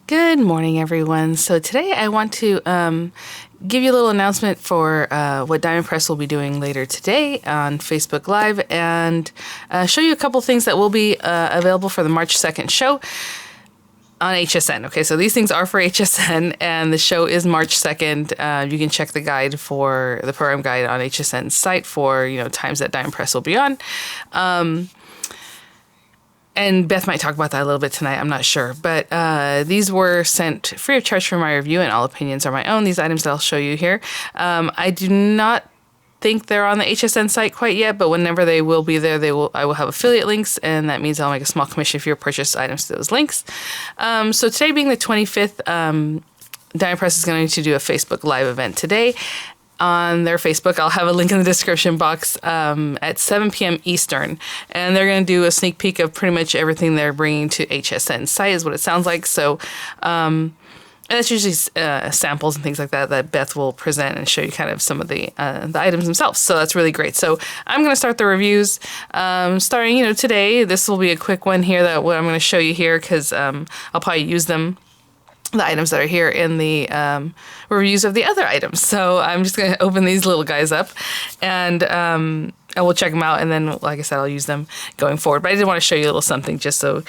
Good morning, everyone. So today I want to give you a little announcement for what Diamond Press will be doing later today on Facebook Live, and show you a couple things that will be available for the March 2nd show on HSN. Okay, so these things are for HSN, and the show is March 2nd. You can check the guide for the program guide on HSN's site for times that Diamond Press will be on. And Beth might talk about that a little bit tonight. I'm not sure. But these were sent free of charge for my review, and all opinions are my own. These items that I'll show you here. I do not think they're on the HSN site quite yet, but whenever they will be there, I will have affiliate links, and that means I'll make a small commission if you purchase items to those links. So today being the 25th, Diamond Press is going to do a Facebook Live event today. On their Facebook, I'll have a link in the description box at 7 p.m. Eastern. And they're going to do a sneak peek of pretty much everything they're bringing to HSN site is what it sounds like. So and it's usually samples and things like that Beth will present and show you kind of some of the items themselves. So that's really great. So I'm going to start the reviews starting, today. This will be a quick one here that what I'm going to show you here because I'll probably use them. The items that are here in the reviews of the other items. So I'm just going to open these little guys up and we'll check them out. And then, like I said, I'll use them going forward. But I did want to show you a little something just so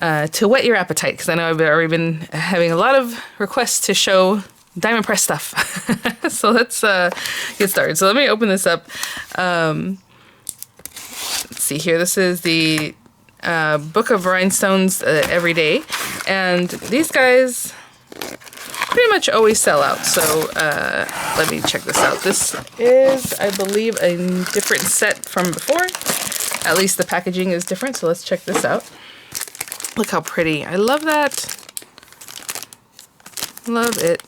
to whet your appetite, because I know I've already been having a lot of requests to show Diamond Press stuff. So let's get started. So let me open this up. Let's see here. This is the Book of Rhinestones Every Day. And these guys pretty much always sell out. So let me check this out. This is, I believe, a different set from before. At least the packaging is different. So let's check this out. Look how pretty. I love that. Love it.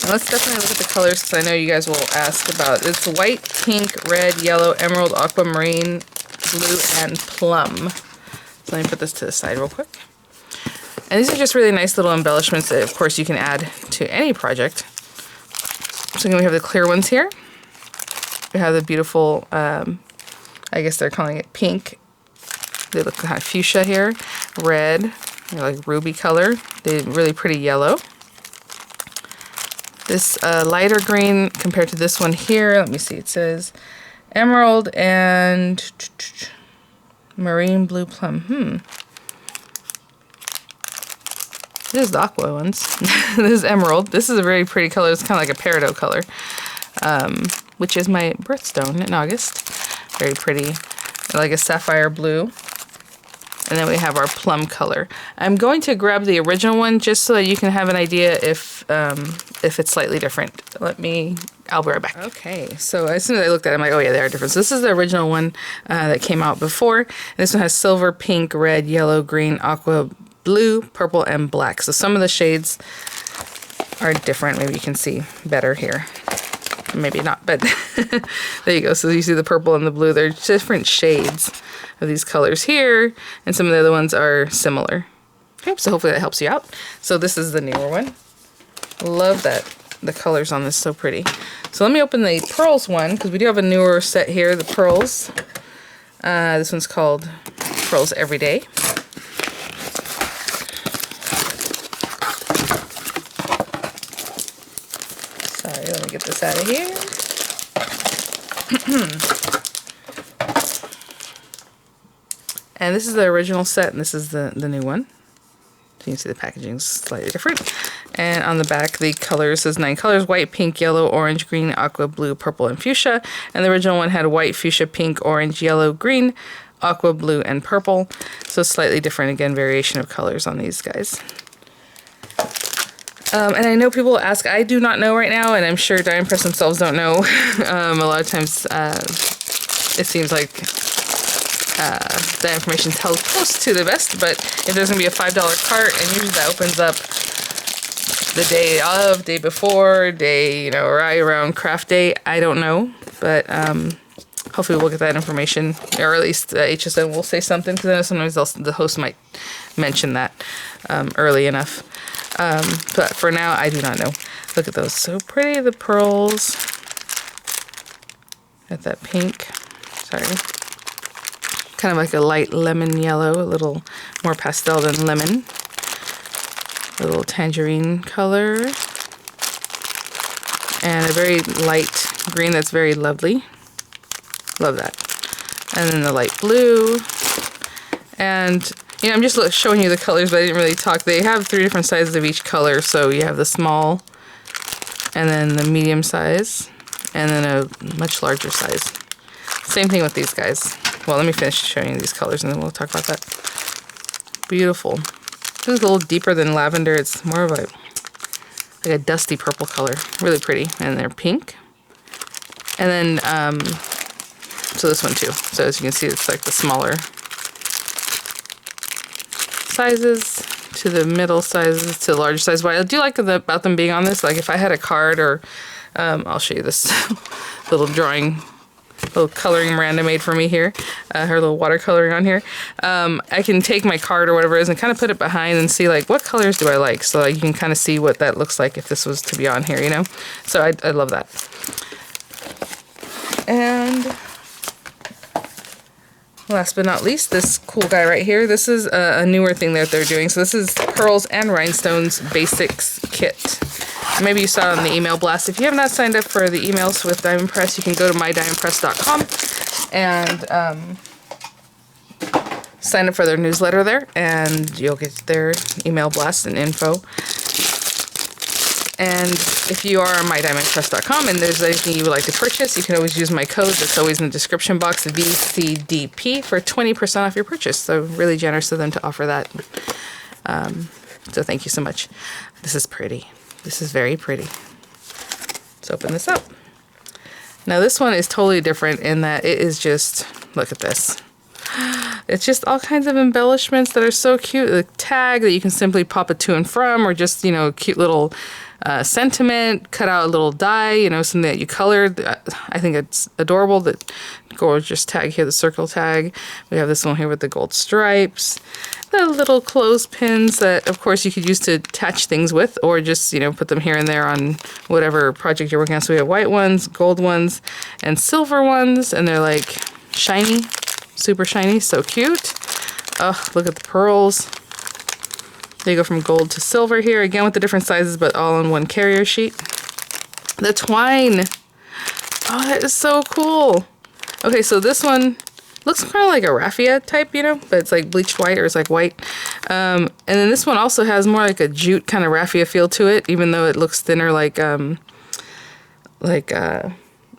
And let's definitely look at the colors because I know you guys will ask about it. It's white, pink, red, yellow, emerald, aquamarine, blue, and plum. So let me put this to the side real quick. And these are just really nice little embellishments that, of course, you can add to any project. So we have the clear ones here. We have the beautiful, I guess they're calling it pink. They look kind of fuchsia here. Red, like ruby color. They're really pretty yellow. This lighter green compared to this one here. Let me see. It says emerald and marine blue plum. This is the aqua ones. This is emerald. This is a very pretty color. It's kind of like a peridot color, which is my birthstone in August. Very pretty, like a sapphire blue. And then we have our plum color. I'm going to grab the original one just so that you can have an idea if it's slightly different. I'll be right back. Okay, so as soon as I looked at it, I'm like, oh yeah, they are different. So this is the original one that came out before. And this one has silver, pink, red, yellow, green, aqua, blue, purple, and black. So some of the shades are different. Maybe you can see better here. Maybe not, but there you go. So you see the purple and the blue. They're different shades of these colors here, and some of the other ones are similar. Okay, so hopefully that helps you out. So this is the newer one. Love that. The colors on this, so pretty. So let me open the pearls one, because we do have a newer set here, the pearls. This one's called Pearls Every Day. Sorry, let me get this out of here. And this is the original set, and this is the new one. So you can see the packaging is slightly different. And on the back, the colors says 9 colors: white, pink, yellow, orange, green, aqua, blue, purple, and fuchsia. And the original one had white, fuchsia, pink, orange, yellow, green, aqua, blue, and purple. So slightly different, again, variation of colors on these guys. And I know people ask, I do not know right now, and I'm sure Diamond Press themselves don't know. A lot of times it seems like that information is held close to the vest, but if there's going to be a $5 cart, and usually that opens up the day of, day before, day, right around craft day, I don't know, but hopefully we'll get that information, or at least HSN will say something, because I know sometimes the host might mention that early enough. But for now, I do not know. Look at those, so pretty, the pearls. Got that pink, sorry. Kind of like a light lemon yellow, a little more pastel than lemon. a little tangerine color, and a very light green that's very lovely. Love that. And then the light blue. And, you know, I'm just showing you the colors, but I didn't really talk. They have 3 different sizes of each color. So you have the small, and then the medium size, and then a much larger size. Same thing with these guys. Well, let me finish showing you these colors, and then we'll talk about that. Beautiful. This is a little deeper than lavender. It's more of a like a dusty purple color. Really pretty. And they're pink. And then, so this one too. So as you can see, it's like the smaller sizes to the middle sizes to the larger size. What I do like about them being on this, like if I had a card or, I'll show you this little drawing, little coloring Miranda made for me here, her little watercoloring on here. I can take my card or whatever it is and kind of put it behind and see like what colors do I like, so like, you can kind of see what that looks like if this was to be on here, you know? So I love that. And last but not least, this cool guy right here. This is a newer thing that they're doing. So this is Pearls and Rhinestones Basics Kit. Maybe you saw it on the email blast. If you have not signed up for the emails with Diamond Press, you can go to mydiamondpress.com and sign up for their newsletter there, and you'll get their email blast and info. And if you are on mydiamondpress.com and there's anything you would like to purchase, you can always use my code that's always in the description box, VCDP, for 20% off your purchase. So really generous of them to offer that. So thank you so much. This is pretty. This is very pretty. Let's open this up. Now this one is totally different in that it is just, look at this. It's just all kinds of embellishments that are so cute. The tag that you can simply pop a to and from, or just, you know, cute little sentiment, cut out a little die, you know, something that you colored. I think it's adorable. That gorgeous tag here, the circle tag. We have this one here with the gold stripes. The little clothespins that, of course, you could use to attach things with, or just, you know, put them here and there on whatever project you're working on. So we have white ones, gold ones, and silver ones, and they're like shiny, super shiny, so cute. Oh, look at the pearls. They go from gold to silver here, again with the different sizes, but all on one carrier sheet. The twine. Oh, that is so cool. Okay, so this one looks kind of like a raffia type, you know, but it's like bleached white, or it's like white. And then this one also has more like a jute kind of raffia feel to it, even though it looks thinner like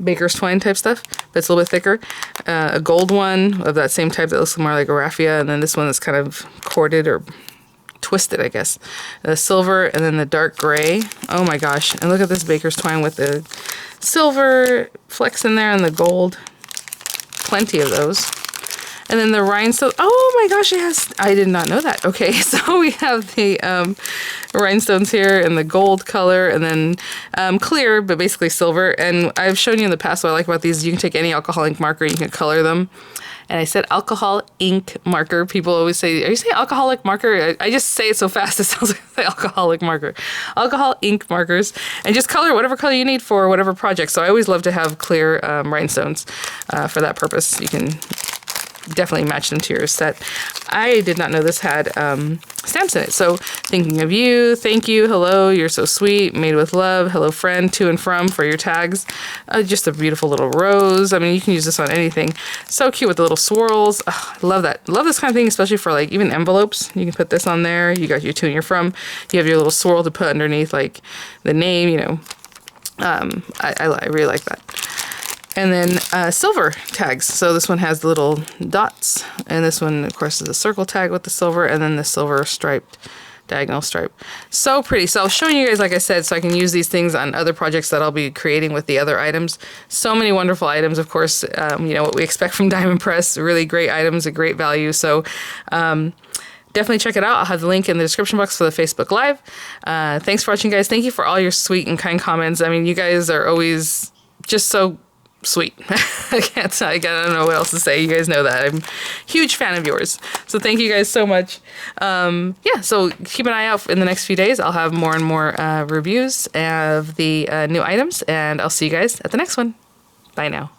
baker's twine type stuff, but it's a little bit thicker. A gold one of that same type that looks more like a raffia, and then this one that's kind of corded or twisted, I guess. The silver, and then the dark gray. Oh my gosh. And look at this baker's twine with the silver flecks in there and the gold. Plenty of those. And then the rhinestone. Oh my gosh, it has, I did not know that. Okay, so we have the rhinestones here in the gold color, and then clear, but basically silver. And I've shown you in the past what I like about these. You can take any alcohol ink marker, you can color them. And I said alcohol ink marker. People always say, are you saying alcoholic marker? I just say it so fast it sounds like I say alcoholic marker. Alcohol ink markers. And just color whatever color you need for whatever project. So I always love to have clear rhinestones for that purpose. You can definitely match them to your set. I did not know this had stamps in it. So thinking of you, thank you, hello, you're so sweet, made with love, hello friend, to and from for your tags. Just a beautiful little rose. I mean, you can use this on anything. So cute with the little swirls. Oh, I love that. Love this kind of thing, especially for like even envelopes. You can put this on there. You got your to and your from. You have your little swirl to put underneath like the name, you know. I really like that. And then silver tags. So this one has the little dots, and this one, of course, is a circle tag with the silver, and then the silver striped diagonal stripe. So pretty. So I'll show you guys, like I said, so I can use these things on other projects that I'll be creating with the other items. So many wonderful items, of course, you know, what we expect from Diamond Press, really great items, a great value. So definitely check it out. I'll have the link in the description box for the Facebook Live. Thanks for watching, guys. Thank you for all your sweet and kind comments. I mean, you guys are always just so sweet. I don't know what else to say. You guys know that. I'm a huge fan of yours. So thank you guys so much. Yeah, so keep an eye out in the next few days. I'll have more and more reviews of the new items, and I'll see you guys at the next one. Bye now.